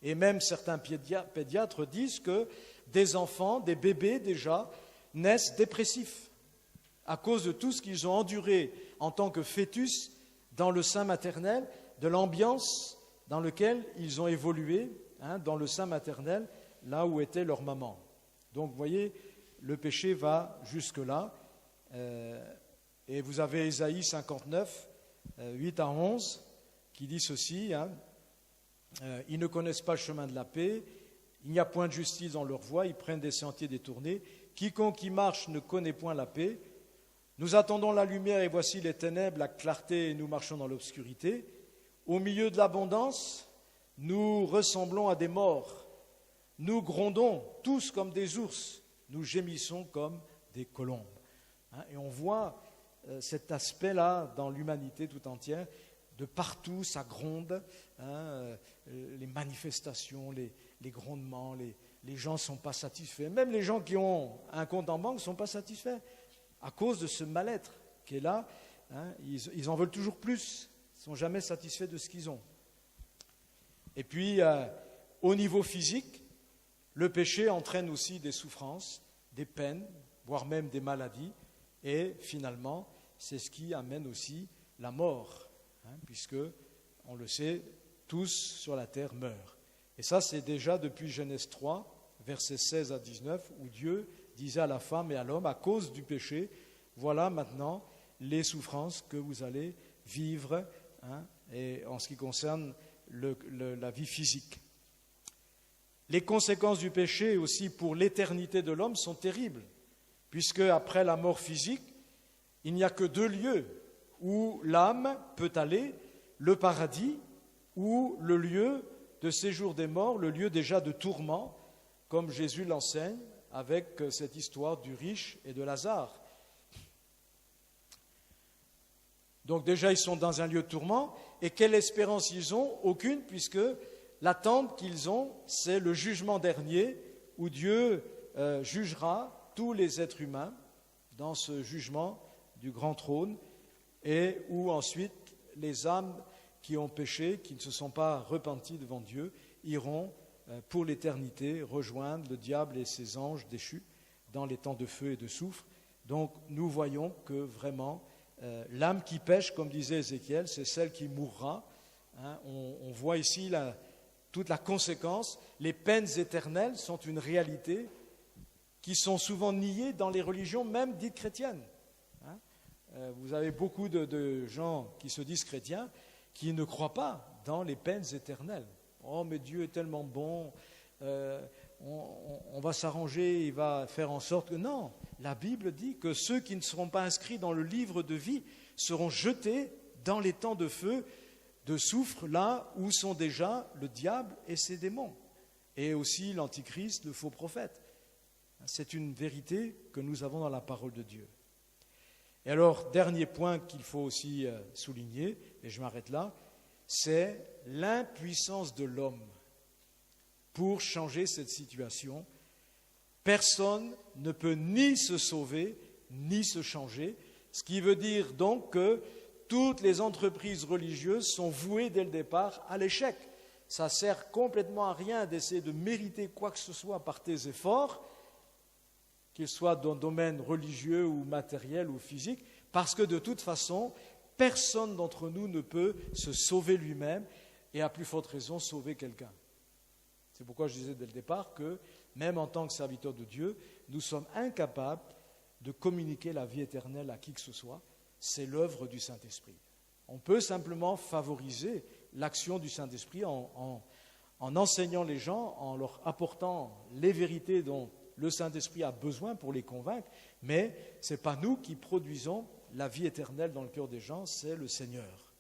Et même certains pédiatres disent que des enfants, des bébés déjà, naissent dépressifs à cause de tout ce qu'ils ont enduré en tant que fœtus dans le sein maternel, de l'ambiance dans laquelle ils ont évolué, dans le sein maternel, là où était leur maman. Donc, vous voyez, le péché va jusque-là. Et vous avez Ésaïe 59, 8 à 11, qui dit ceci, ils ne connaissent pas le chemin de la paix, il n'y a point de justice dans leur voie, ils prennent des sentiers détournés. Quiconque y marche ne connaît point la paix. Nous attendons la lumière et voici les ténèbres, la clarté et nous marchons dans l'obscurité. Au milieu de l'abondance, nous ressemblons à des morts. Nous grondons tous comme des ours. Nous gémissons comme des colombes. Et on voit cet aspect-là dans l'humanité tout entière. De partout, ça gronde. Les manifestations, les grondements, les gens ne sont pas satisfaits. Même les gens qui ont un compte en banque ne sont pas satisfaits à cause de ce mal-être qui est là. Ils en veulent toujours plus. Ils ne sont jamais satisfaits de ce qu'ils ont. Et puis, au niveau physique, le péché entraîne aussi des souffrances, des peines, voire même des maladies. Et finalement, c'est ce qui amène aussi la mort, puisque, on le sait, tous sur la terre meurent. Et ça, c'est déjà depuis Genèse 3, versets 16 à 19, où Dieu disait à la femme et à l'homme, à cause du péché, voilà maintenant les souffrances que vous allez vivre, et en ce qui concerne la vie physique. Les conséquences du péché aussi pour l'éternité de l'homme sont terribles, puisque après la mort physique, il n'y a que 2 lieux où l'âme peut aller, le paradis ou le lieu de séjour des morts, le lieu déjà de tourment, comme Jésus l'enseigne avec cette histoire du riche et de Lazare. Donc déjà, ils sont dans un lieu de tourment, et quelle espérance ils ont? Aucune, puisque l'attente qu'ils ont, c'est le jugement dernier, où Dieu jugera tous les êtres humains dans ce jugement du grand trône, et où ensuite les âmes qui ont péché, qui ne se sont pas repenties devant Dieu, iront pour l'éternité rejoindre le diable et ses anges déchus dans les temps de feu et de soufre. Donc nous voyons que vraiment l'âme qui pêche, comme disait Ézéchiel, c'est celle qui mourra. On voit ici toute la conséquence. Les peines éternelles sont une réalité qui sont souvent niées dans les religions même dites chrétiennes. Vous avez beaucoup de gens qui se disent chrétiens qui ne croient pas dans les peines éternelles. Oh, mais Dieu est tellement bon, on va s'arranger, il va faire en sorte que... Non, la Bible dit que ceux qui ne seront pas inscrits dans le livre de vie seront jetés dans les temps de feu, de soufre, là où sont déjà le diable et ses démons, et aussi l'antichrist, le faux prophète. C'est une vérité que nous avons dans la parole de Dieu. Et alors, dernier point qu'il faut aussi souligner, et je m'arrête là, c'est l'impuissance de l'homme pour changer cette situation. Personne ne peut ni se sauver, ni se changer, ce qui veut dire donc que toutes les entreprises religieuses sont vouées dès le départ à l'échec. Ça sert complètement à rien d'essayer de mériter quoi que ce soit par tes efforts, qu'il soit dans le domaine religieux ou matériel ou physique, parce que de toute façon, personne d'entre nous ne peut se sauver lui-même et à plus forte raison sauver quelqu'un. C'est pourquoi je disais dès le départ que même en tant que serviteurs de Dieu, nous sommes incapables de communiquer la vie éternelle à qui que ce soit. C'est l'œuvre du Saint-Esprit. On peut simplement favoriser l'action du Saint-Esprit en enseignant les gens, en leur apportant les vérités dont le Saint-Esprit a besoin pour les convaincre, mais ce n'est pas nous qui produisons la vie éternelle dans le cœur des gens, c'est le Seigneur.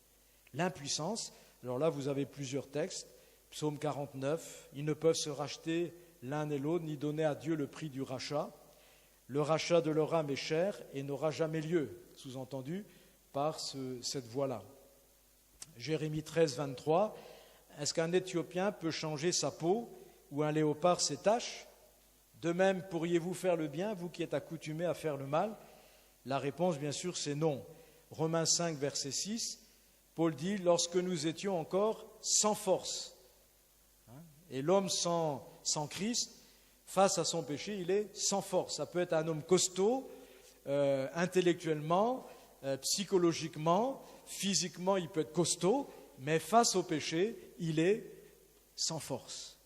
L'impuissance, alors là vous avez plusieurs textes, Psaume 49, ils ne peuvent se racheter l'un et l'autre, ni donner à Dieu le prix du rachat. Le rachat de leur âme est cher et n'aura jamais lieu, sous-entendu par cette voie-là. Jérémie 13, 23, est-ce qu'un Éthiopien peut changer sa peau ou un léopard ses taches? De même, pourriez-vous faire le bien, vous qui êtes accoutumés à faire le mal? La réponse, bien sûr, c'est non. Romains 5, verset 6, Paul dit, lorsque nous étions encore sans force, et l'homme sans Christ, face à son péché, il est sans force. Ça peut être un homme costaud, intellectuellement, psychologiquement, physiquement, il peut être costaud, mais face au péché, il est sans force.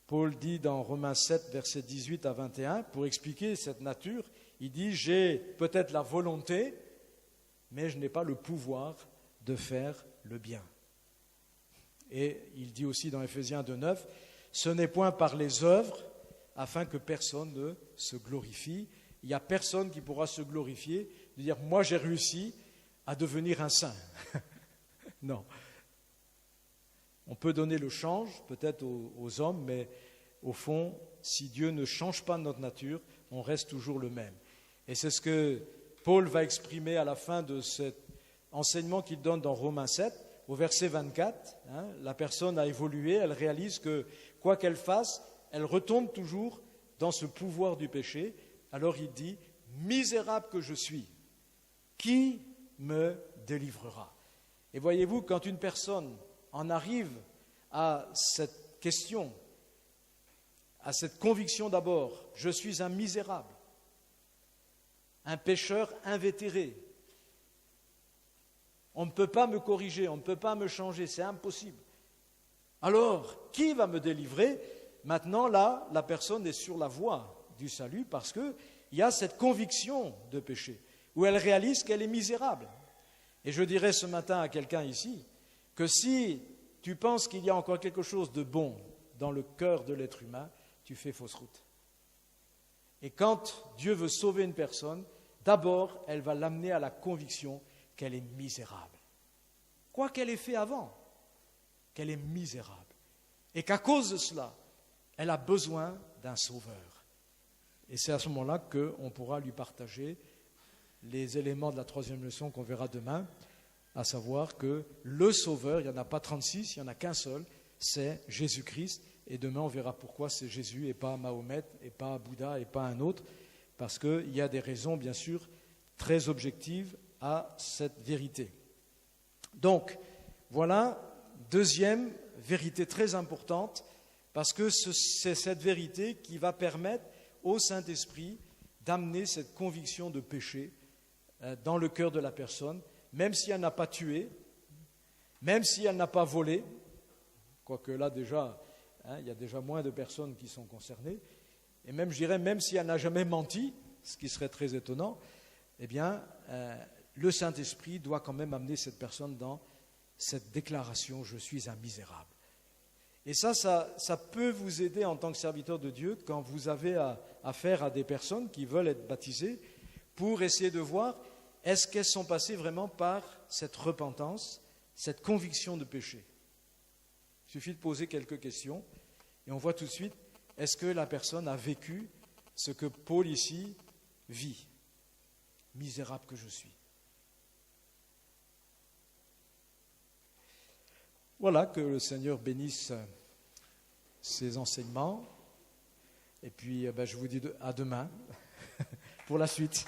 Paul dit dans Romains 7, versets 18 à 21, pour expliquer cette nature, il dit « J'ai peut-être la volonté, mais je n'ai pas le pouvoir de faire le bien. » Et il dit aussi dans Éphésiens 2, 9, « Ce n'est point par les œuvres, afin que personne ne se glorifie. » Il n'y a personne qui pourra se glorifier, de dire « Moi, j'ai réussi à devenir un saint. » Non. On peut donner le change, peut-être aux hommes, mais au fond, si Dieu ne change pas notre nature, on reste toujours le même. Et c'est ce que Paul va exprimer à la fin de cet enseignement qu'il donne dans Romains 7, au verset 24. La personne a évolué, elle réalise que quoi qu'elle fasse, elle retombe toujours dans ce pouvoir du péché. Alors il dit, « Misérable que je suis, qui me délivrera ?» Et voyez-vous, quand une personne en arrive à cette question, à cette conviction d'abord, je suis un misérable, un pécheur invétéré, on ne peut pas me corriger, on ne peut pas me changer, c'est impossible. Alors, qui va me délivrer? maintenant là, la personne est sur la voie du salut parce qu'il y a cette conviction de péché, où elle réalise qu'elle est misérable. Et je dirais ce matin à quelqu'un ici que si tu penses qu'il y a encore quelque chose de bon dans le cœur de l'être humain, tu fais fausse route. Et quand Dieu veut sauver une personne, d'abord, elle va l'amener à la conviction qu'elle est misérable. Quoi qu'elle ait fait avant, qu'elle est misérable. Et qu'à cause de cela, elle a besoin d'un sauveur. Et c'est à ce moment-là qu'on pourra lui partager les éléments de la 3e leçon qu'on verra demain, à savoir que le sauveur, il n'y en a pas 36, il n'y en a qu'un seul, c'est Jésus-Christ. Et demain, on verra pourquoi c'est Jésus et pas Mahomet, et pas Bouddha, et pas un autre, parce qu'il y a des raisons, bien sûr, très objectives à cette vérité. Donc, voilà, deuxième vérité très importante, parce que c'est cette vérité qui va permettre au Saint-Esprit d'amener cette conviction de péché dans le cœur de la personne, même si elle n'a pas tué, même si elle n'a pas volé, quoique là déjà, il y a déjà moins de personnes qui sont concernées, et même, je dirais, même si elle n'a jamais menti, ce qui serait très étonnant, eh bien, le Saint-Esprit doit quand même amener cette personne dans cette déclaration « Je suis un misérable ». Et ça peut vous aider en tant que serviteur de Dieu quand vous avez affaire à des personnes qui veulent être baptisées pour essayer de voir est-ce qu'elles sont passées vraiment par cette repentance, cette conviction de péché. Il suffit de poser quelques questions et on voit tout de suite est-ce que la personne a vécu ce que Paul ici vit. Misérable que je suis. Voilà, que le Seigneur bénisse ses enseignements. Et puis, je vous dis à demain pour la suite.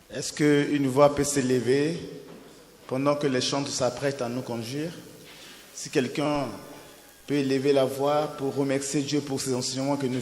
Est-ce qu'une voix peut s'élever pendant que les chantres s'apprêtent à nous conduire? Si quelqu'un peut élever la voix pour remercier Dieu pour ses enseignements que nous